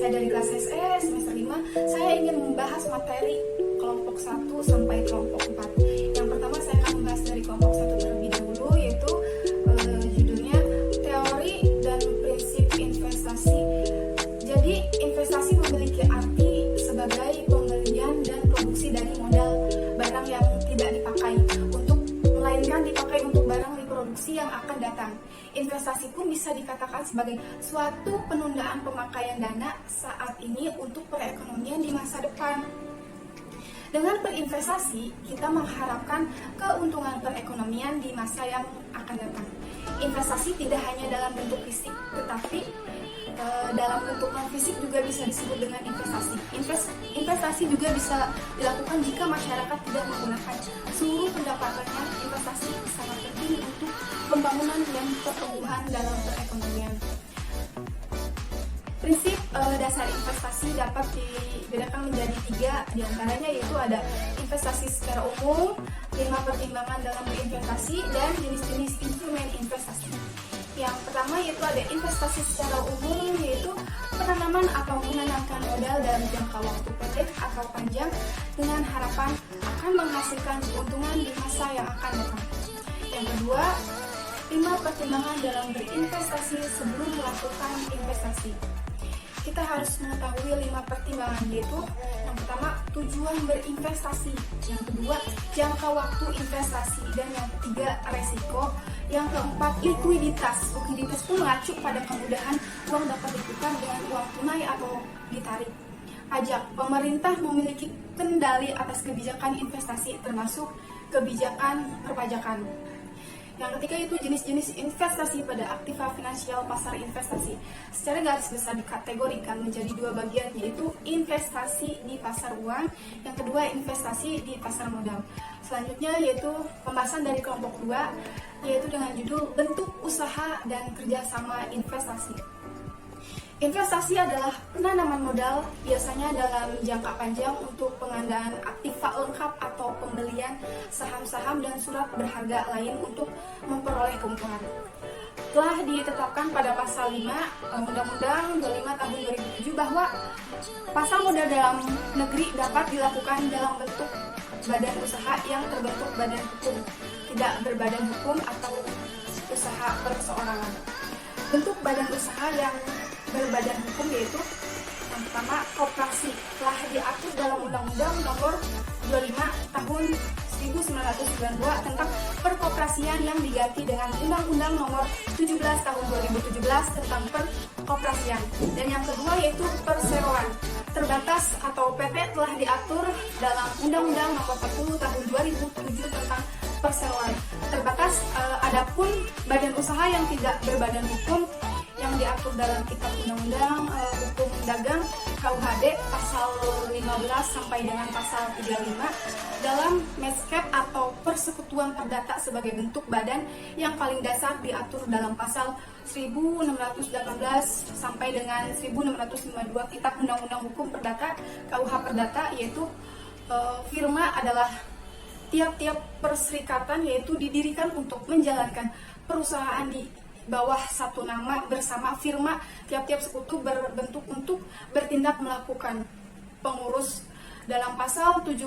Saya dari kelas SE semester 5, saya ingin membahas materi kelompok 1 sampai kelompok 4. Yang pertama saya akan membahas dari kelompok 1 terlebih dahulu, yaitu judulnya teori dan prinsip investasi. Jadi investasi memiliki arti sebagai pembelian dan produksi dari modal barang yang tidak dipakai melainkan dipakai untuk barang reproduksi yang akan datang. Investasi pun bisa dikatakan sebagai suatu penundaan pemakaian dana saat ini untuk perekonomian di masa depan. Dengan berinvestasi, kita mengharapkan keuntungan perekonomian di masa yang akan datang. Investasi tidak hanya dalam bentuk fisik, tetapi dalam bentuk non-fisik juga bisa disebut dengan investasi. Investasi juga bisa dilakukan jika masyarakat tidak menggunakan seluruh pendapatannya. Investasi sangat penting untuk pembangunan dan pertumbuhan dalam perekonomian. Prinsip dasar investasi dapat dibedakan menjadi 3 diantaranya, yaitu ada investasi secara umum, 5 pertimbangan dalam berinvestasi, dan jenis-jenis instrumen investasi. Yang pertama yaitu ada investasi secara umum, yaitu penanaman atau menanamkan modal dalam jangka waktu pendek atau panjang dengan harapan akan menghasilkan keuntungan di masa yang akan datang. Yang kedua, 5 pertimbangan dalam berinvestasi sebelum melakukan investasi. Kita harus mengetahui 5 pertimbangan, yaitu yang pertama tujuan berinvestasi, yang kedua jangka waktu investasi, dan yang ketiga resiko, yang keempat likuiditas. Likuiditas itu mengacu pada kemudahan uang dapat ditukar dengan uang tunai atau ditarik. Pajak, pemerintah memiliki kendali atas kebijakan investasi termasuk kebijakan perpajakan. Yang ketiga itu jenis-jenis investasi pada aktiva finansial pasar investasi. Secara garis besar dikategorikan menjadi 2 bagian, yaitu investasi di pasar uang, yang kedua investasi di pasar modal. Selanjutnya yaitu pembahasan dari kelompok 2, yaitu dengan judul bentuk usaha dan kerjasama investasi. Investasi adalah penanaman modal biasanya dalam jangka panjang untuk pengadaan aktiva lengkap atau pembelian saham-saham dan surat berharga lain untuk memperoleh keuntungan. Telah ditetapkan pada pasal 5 Undang-Undang 25 tahun 2007 bahwa pasar modal dalam negeri dapat dilakukan dalam bentuk badan usaha yang terbentuk badan hukum, tidak berbadan hukum atau usaha perseorangan. Bentuk badan usaha yang berbadan hukum yaitu yang pertama koperasi, telah diatur dalam Undang-Undang Nomor 25 Tahun 1992 tentang perkoperasian yang diganti dengan Undang-Undang Nomor 17 Tahun 2017 tentang perkoperasian. Dan yang kedua yaitu perseroan terbatas atau PP, telah diatur dalam Undang-Undang Nomor 40 Tahun 2007 tentang perseroan terbatas. Adapun badan usaha yang tidak berbadan hukum yang diatur dalam Kitab Undang-Undang Hukum Dagang KUHD pasal 15 sampai dengan pasal 35 dalam meskep atau persekutuan perdata sebagai bentuk badan yang paling dasar diatur dalam pasal 1618 sampai dengan 1652 Kitab Undang-Undang Hukum Perdata KUH Perdata, yaitu firma adalah tiap-tiap perserikatan yaitu didirikan untuk menjalankan perusahaan di bawah satu nama bersama firma. Tiap-tiap sekutu berbentuk untuk bertindak melakukan pengurus dalam pasal 17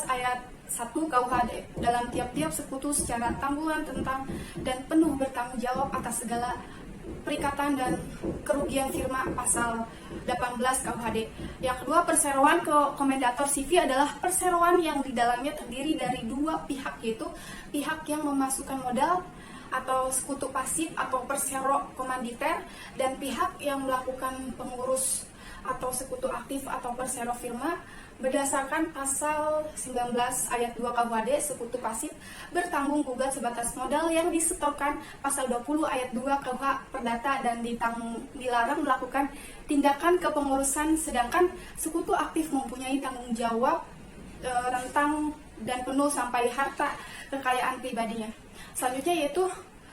ayat 1 KUHD dalam tiap-tiap sekutu secara tanggungan tentang dan penuh bertanggung jawab atas segala perikatan dan kerugian firma pasal 18 KUHD. Yang kedua, perseroan komendator CV adalah perseroan yang di dalamnya terdiri dari 2 pihak, yaitu pihak yang memasukkan modal atau sekutu pasif atau persero komanditer, dan pihak yang melakukan pengurus atau sekutu aktif atau persero firma. Berdasarkan pasal 19 ayat 2 KUHD, sekutu pasif bertanggung gugat sebatas modal yang disetorkan, pasal 20 ayat 2 KUH Perdata, dan dilarang melakukan tindakan kepengurusan, sedangkan sekutu aktif mempunyai tanggung jawab rentang dan penuh sampai harta kekayaan pribadinya. Selanjutnya yaitu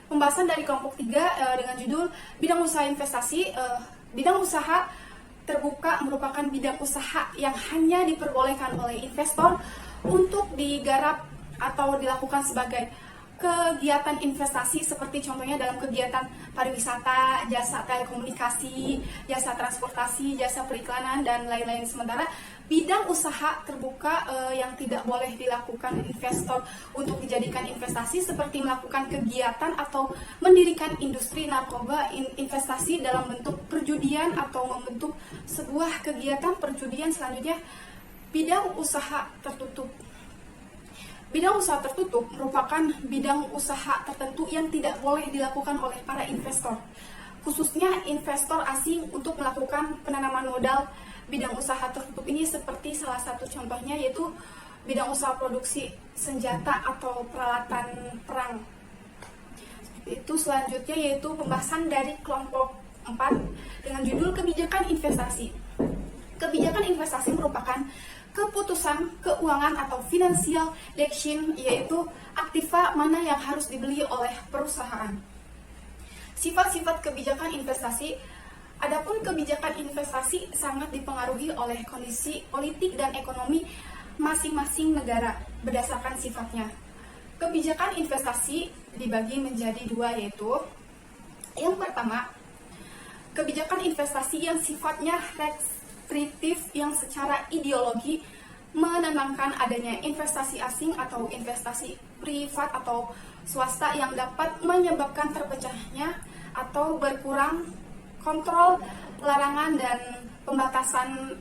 pembahasan dari kelompok 3 dengan judul bidang usaha investasi. Bidang usaha terbuka merupakan bidang usaha yang hanya diperbolehkan oleh investor untuk digarap atau dilakukan sebagai kegiatan investasi seperti contohnya dalam kegiatan pariwisata, jasa telekomunikasi, jasa transportasi, jasa periklanan, dan lain-lain. Sementara bidang usaha terbuka yang tidak boleh dilakukan investor untuk dijadikan investasi seperti melakukan kegiatan atau mendirikan industri narkoba, investasi dalam bentuk perjudian atau membentuk sebuah kegiatan perjudian. Selanjutnya, bidang usaha tertutup. Bidang usaha tertutup merupakan bidang usaha tertentu yang tidak boleh dilakukan oleh para investor, khususnya investor asing untuk melakukan penanaman modal. Bidang usaha tertutup ini seperti salah satu contohnya yaitu bidang usaha produksi senjata atau peralatan perang. Itu selanjutnya yaitu pembahasan dari kelompok 4 dengan judul kebijakan investasi. Kebijakan investasi merupakan keputusan keuangan atau financial decision, yaitu aktiva mana yang harus dibeli oleh perusahaan. Sifat-sifat kebijakan investasi. Adapun kebijakan investasi sangat dipengaruhi oleh kondisi politik dan ekonomi masing-masing negara berdasarkan sifatnya. Kebijakan investasi dibagi menjadi 2, yaitu yang pertama, kebijakan investasi yang sifatnya restriktif yang secara ideologi menenangkan adanya investasi asing atau investasi privat atau swasta yang dapat menyebabkan terpecahnya atau berkurang kontrol, larangan, dan pembatasan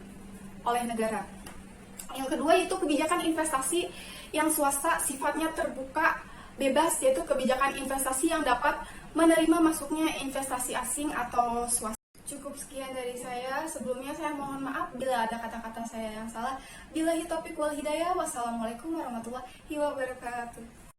oleh negara. Yang kedua itu kebijakan investasi yang swasta sifatnya terbuka, bebas, yaitu kebijakan investasi yang dapat menerima masuknya investasi asing atau swasta. Cukup sekian dari saya. Sebelumnya saya mohon maaf bila ada kata-kata saya yang salah. Billahi taufiq wal hidayah. Wassalamualaikum warahmatullahi wabarakatuh.